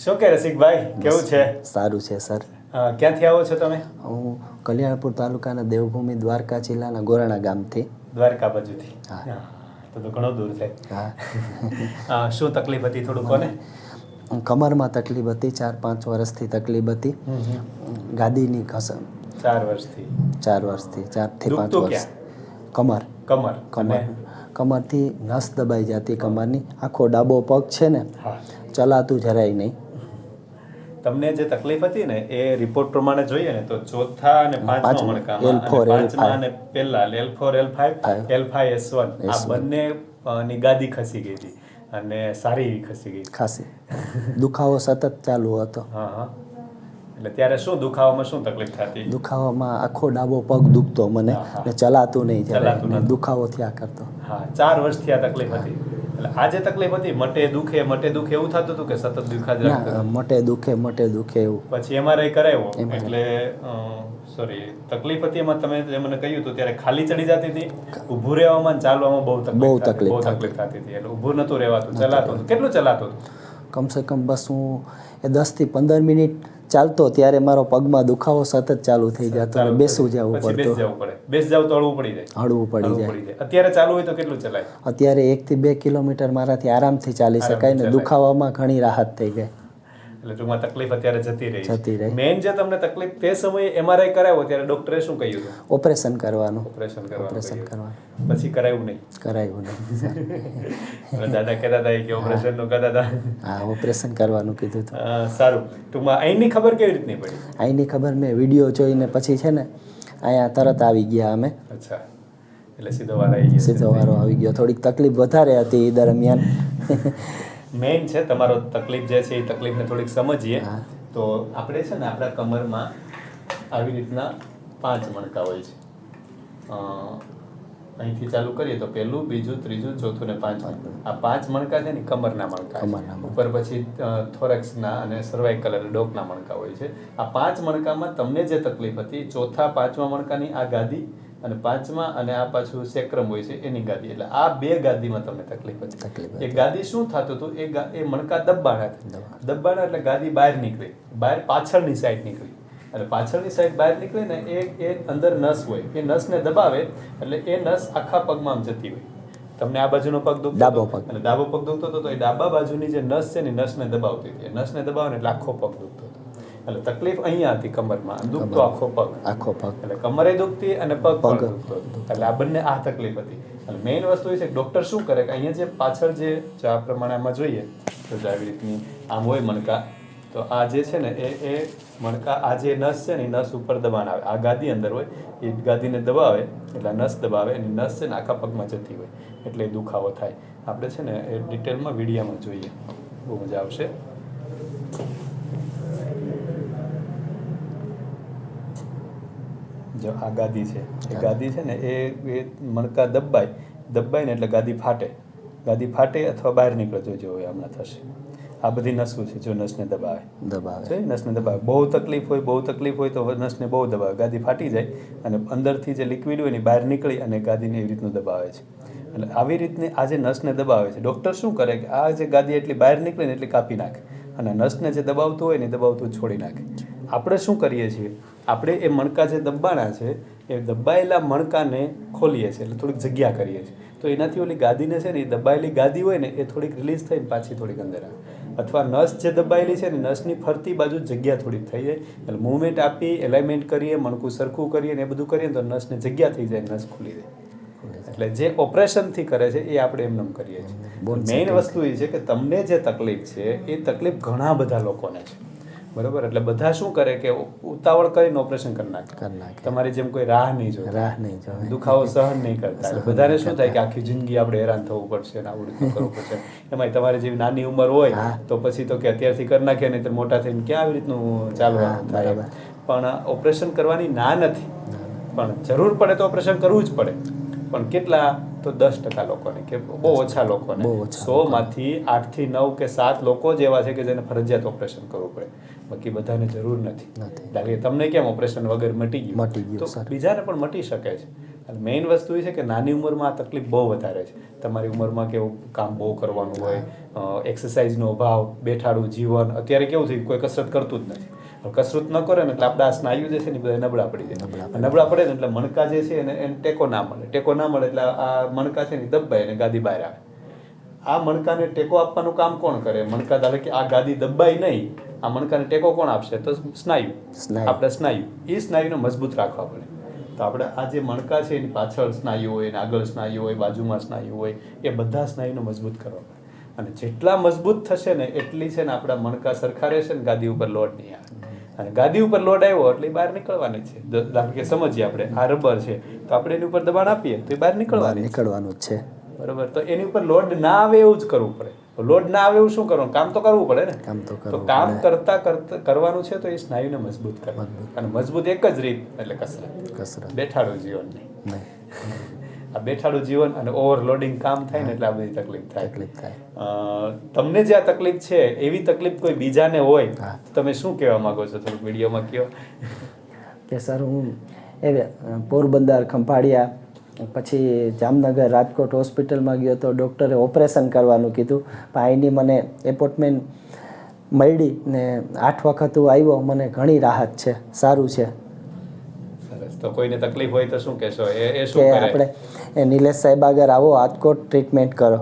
શું કે રસિકભાઈ, કેવું છે? સારું છે સર. ક્યાંથી આવો છો તમે? હું કલ્યાણપુર તાલુકાના દેવભૂમિ દ્વારકા જિલ્લાના ગોરાણા ગામથી. દ્વારકા બાજુથી? હા. તો ઘણો દૂર થાય. હા. શું તકલીફ હતી થોડું કોને? કમરમાં તકલીફ હતી, 4-5 વર્ષથી તકલીફ હતી. ગાદીની ઘસણ 4 વર્ષથી? 4 વર્ષથી, 4 થી 5 દુખતું વર્ષ. ક્યાં? કમર કમરથી નસ દબાઈ જતી કમરની. આખો ડાબો પગ છે ને, હા. ચલાતું જરાય નહીં. તમને જે તકલીફ હતી ને એ રિપોર્ટ પ્રમાણે જોઈએ ને તો ચોથા અને પાંચમા મણકામાં, અને L4, પાંચમા L5. અને પહેલા L4 L5 L5 S1 આ બંને ની ગાદી ખસી ગઈ હતી અને સારી એવી ખસી ગઈ. ખાસી દુખાવો સતત ચાલુ હતો. હા હા. એટલે ત્યારે શું દુખાવામાં શું તકલીફ થતી? દુખાવામાં આખો ડાબો પગ દુખતો મને, હા, હા. ને ચલાતું નહીં, ચલાતું જરાય નહોતું. દુખાવો થયા કરતો. હા, 4 વર્ષથી આ તકલીફ હતી. એટલે આ જે તકલીફ હતી મટે દુખે એવું થતું હતું કે સતત દુખા જ રાખતું ના, હતું? મટે દુખે એવું. પછી MRI કરાવ્યો MRI. એટલે સોરી તકલીફ હતી એમાં તમે જે મને કહ્યું હતું ત્યારે ખાલી ચડી જતી હતી, ઊભું રહેવામાં અને ચાલવામાં બહુ તકલીફ થતી હતી. એટલે ઊભું નહોતું રહેવાતું, ચલાતું હતું. કેટલું ચલાતું હતું? કમસે કમ બસ હું 10 થી 15 મિનિટ ચાલતો ત્યારે મારો પગમાં દુખાવો સતત ચાલુ થઈ જતો અને બેસવું જવું પછી બેસી પડતું. જવું પડે. બેસી જાવ તો હળવું પડી જાય. હળવું પડી જાય. અત્યારે ચાલુ હોય તો કેટલું ચલાય? અત્યારે 1 થી 2 કિલોમીટર મારાથી આરામથી ચાલી શકાય ને. દુખાવામાં ઘણી રાહત થઈ ગઈ. એટલે ટૂંકમાં તકલીફ અત્યારે જતી જતી રહી. મેઇન જે તમને તકલીફ તે સમયે MRI કરાવ્યો ત્યારે ડોક્ટરે શું કહ્યું હતું? ઓપરેશન કરવાનું. ઓપરેશન કરવાનું. પછી કરાવ્યું નહીં? કરાયું નહીં. હવે દાદા કહેતા હતા કે ઓપરેશન નું કહેતા હતા. હા, ઓપરેશન કરવાનું કીધું હતું. સારું. ટૂંકમાં અહીંની ખબર કેવી રીતની પડી? અહીંની ખબર મેં વિડીયો જોઈને પછી છે ને અહીંયા તરત આવી ગયા અમે. અચ્છા. એટલે સીધો વાર આવી ગયો. સીધો વારો આવી ગયો. થોડીક તકલીફ વધારે હતી એ દરમિયાન. મેઇન છે તમારો તકલીફ જે છે એ તકલીફને થોડીક સમજીએ. તો આપણે છે ને આપણા કમરમાં આવી રીતના 5 મણકા હોય છે. અહીંથી ચાલુ કરીએ તો પહેલું, બીજું, ત્રીજું, ચોથું ને 5. આ 5 મણકા છે ને કમરના મણકા છે. ઉપર પછી થોરેક્સના અને સર્વાઇકલ એટલે ડોકના મણકા હોય છે. આ 5 મણકામાં તમને જે તકલીફ હતી, ચોથા 5મા મણકાની આ ગાદી અને 5મા અને આ પાછું સેક્રમ હોય છે એની ગાદી. એટલે આ 2 ગાદીમાં તમને તકલીફ હતી. એ ગાદી શું થતું હતું, એ મણકા દબાણા દબાણા એટલે ગાદી બહાર નીકળી, બહાર પાછળની સાઈડ નીકળી. એટલે પાછળની સાઈડ બહાર નીકળે ને એ અંદર નસ હોય, એ નસને દબાવે એટલે એ નસ આખા પગમાં આમ જતી હોય. તમને આ બાજુનો પગ દુખતો ડાબો પગ, અને ડાબો પગ દુખતો હતો તો એ ડાબા બાજુની જે નસ છે ને નસને દબાવતી હતી. નસને દબાવે ને એટલે આખો પગ દુખતો હતો. એટલે તકલીફ અહીંયા હતી કમરમાં, દુખતો આખો પગ. એટલે કમરે દુખતી અને પગ પણ દુખતો હતો. એટલે આ બંને આ તકલીફ હતી. એટલે મેઇન વસ્તુ એ છે કે ડૉક્ટર શું કરે કે અહીંયા જે પાછળ જે આ પ્રમાણે આમાં જોઈએ તો આવી રીતની આમ હોય મણકા, તો આ જે છે ને એ મણકા આ જે નસ છે ને એ નસ ઉપર દબાણ આવે. આ ગાદી અંદર હોય, એ ગાદીને દબાવે એટલે નસ દબાવે અને નસ છે ને આખા પગમાં જતી હોય એટલે દુખાવો થાય. આપણે છે ને એ ડિટેલમાં વિડીયોમાં જોઈએ, બહુ મજા આવશે. જો આ ગાદી છે, એ ગાદી છે ને એ મણકા દબાય ને એટલે ગાદી ફાટે અથવા બહાર નીકળે જો હમણાં થશે. આ બધી નસો છે, જો નસને દબાવે છે, નસને દબાવે. બહુ તકલીફ હોય તો નસને બહુ દબાવે, ગાદી ફાટી જાય અને અંદરથી જે લિક્વિડ હોય ને બહાર નીકળી અને ગાદીને એવી રીતનું દબાવે છે. એટલે આવી રીતની આ જે નસને દબાવે છે, ડૉક્ટર શું કરે કે આ જે ગાદી એટલી બહાર નીકળે ને એટલી કાપી નાખે અને નસને જે દબાવતું હોય ને દબાવતું છોડી નાખે. આપણે શું કરીએ છીએ, આપણે એ મણકા જે દબાણા છે એ દબાયેલા મણકાને ખોલીએ છીએ, એટલે થોડીક જગ્યા કરીએ છીએ. તો એનાથી ઓલી ગાદીને છે ને એ દબાયેલી ગાદી હોય ને એ થોડીક રિલીઝ થઈને પાછી થોડીક અંદર આવે. અથવા નસ જે દબાયેલી છે ને નસની ફરતી બાજુ જગ્યા થોડીક થઈ જાય. એટલે મૂવમેન્ટ આપી, એલાઇનમેન્ટ કરીએ, મણકું સરખું કરીએ ને એ બધું કરીએ તો નસને જગ્યા થઈ જાય, નસ ખુલી જાય. એટલે જે ઓપરેશનથી કરે છે એ આપણે એમને કરીએ છીએ. મેઇન વસ્તુ એ છે કે તમને જે તકલીફ છે એ તકલીફ ઘણા બધા લોકોને છે, બરોબર? એટલે બધા શું કરે કે ઉતાવળ કરીને ઓપરેશન કરી નાખે. તમારી જેમ કોઈ રાહ નહીં જોવે, દુખાવો સહન નહીં કરતા. એટલે બધાને શું થાય કે આખી જિંદગી આપણે હેરાન થવું પડશે ને આવડું કરવું પડશે. એમાં તમારી જેવી નાની ઉંમર હોય તો પછી તો કે અત્યારથી કરી નાખીએ નહીં તો મોટા થઈને ક્યાં આવી રીતનું ચાલવાનું થાય. પણ ઓપરેશન કરવાની ના નથી, પણ જરૂર પડે તો ઓપરેશન કરવું જ પડે. પણ કેટલા તો 10% લોકોને, કે બહુ ઓછા લોકોને, 100માંથી 8 થી 9 કે 7 લોકો જ એવા છે કે જેને ફરજિયાત ઓપરેશન કરવું પડે. બાકી બધાને જરૂર નથી. તમને કેમ ઓપરેશન વગર મટી ગયું તો બીજાને પણ મટી શકે છે. મેઇન વસ્તુ એ છે કે નાની ઉંમરમાં આ તકલીફ બહુ વધારે છે. તમારી ઉંમરમાં કેવું કામ બહુ કરવાનું હોય, એક્સરસાઇઝનો અભાવ, બેઠાડું જીવન. અત્યારે કેવું થયું, કોઈ કસરત કરતું જ નથી. કસરત ન કરે ને એટલે આપણા સ્નાયુ જે છે ને બધા નબળા પડી જાય. નબળા પડે ને એટલે મણકા જે છે એને ટેકો ના મળે. ટેકો ના મળે એટલે આ મણકા છે ને દબાય અને ગાદી બહાર આવે. આ મણકાને ટેકો આપવાનું કામ કોણ કરે? મણકા ધારે કે આ ગાદી દબાય નહીં, આ મણકાને ટેકો કોણ આપશે? તો સ્નાયુ. આપણે સ્નાયુ, એ સ્નાયુને મજબૂત રાખવા પડે. તો આપણે આ જે મણકા છે એની પાછળ સ્નાયુ હોય, ને આગળ સ્નાયુ હોય, બાજુમાં સ્નાયુ હોય, એ બધા સ્નાયુને મજબૂત કરવા પડે. અને જેટલા મજબૂત થશે ને એટલી છે ને આપણા મણકા સરખા રહેશે ને ગાદી ઉપર લોડ નહીં આવે. અને ગાદી ઉપર લોડ આવ્યો એટલે બહાર નીકળવાની છે. ધારો કે સમજીએ આપણે આ રબર છે તો આપણે એની ઉપર દબાણ આપીએ તો એ બહાર નીકળવાનું જ છે. બરાબર. તો એની ઉપર લોડ ના આવે એવું જ કરવું પડે. લોડ ના આવે એવું શું કરવાનું? કામ તો કરવું પડે ને. તો કામ કરતા કરવાનું છે તો એ સ્નાયુને મજબૂત કરવાનું. અને મજબૂત એક જ રીત એટલે કસરત. બેઠાડું જીવન નહીં. આ બેઠાડું જીવન અને ઓવરલોડિંગ કામ થાય ને એટલે આ બધી તકલીફ થાય. તમને જે આ તકલીફ છે એવી તકલીફ કોઈ બીજાને હોય તમે શું કહેવા માંગો છો? થોડુંક વિડીયોમાં કહો. કે સર હું એ પોરબંદર, ખંભાળિયા, પછી જામનગર, રાજકોટ હોસ્પિટલમાં ગયો તો ડૉક્ટરે ઓપરેશન કરવાનું કીધું. પણ એની મને એપોઇન્ટમેન્ટ મળી ને 8 વખત હું આવ્યો. મને ઘણી રાહત છે, સારું છે. સરસ. તો કોઈને તકલીફ હોય તો શું કહેશો? એ શું કે કરે? આપણે નિલેશ સાહેબ આગળ આવો, રાજકોટ ટ્રીટમેન્ટ કરો.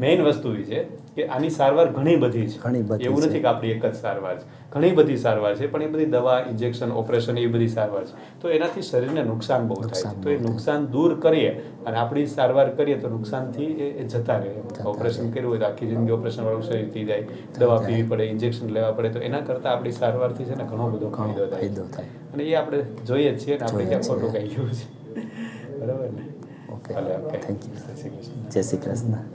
મેઇન વસ્તુ એ છે કે આની સારવાર ઘણી બધી છે. એવું નથી કે આપણી એક જ સારવાર છે, ઘણી બધી સારવાર છે. પણ એ બધી દવા, ઇન્જેક્શન, ઓપરેશન એ બધી સારવાર છે. તો એનાથી શરીરને નુકસાન બહુ થાય છે. તો એ નુકસાન દૂર કરીએ અને આપણી સારવાર કરીએ તો નુકસાનથી એ જતા રહે. ઓપરેશન કર્યું હોય તો આખી જિંદગી ઓપરેશનવાળું શરીર થઈ જાય, દવા પીવી પડે, ઇન્જેક્શન લેવા પડે. તો એના કરતાં આપણી સારવારથી છે ને ઘણો બધો ફાયદો થાય. અને એ આપણે જોઈએ જ છીએ ને આપણે ક્યાં ખોટું કહી ગયું છે. બરાબર ને? Okay, thank you. જય શ્રી કૃષ્ણ.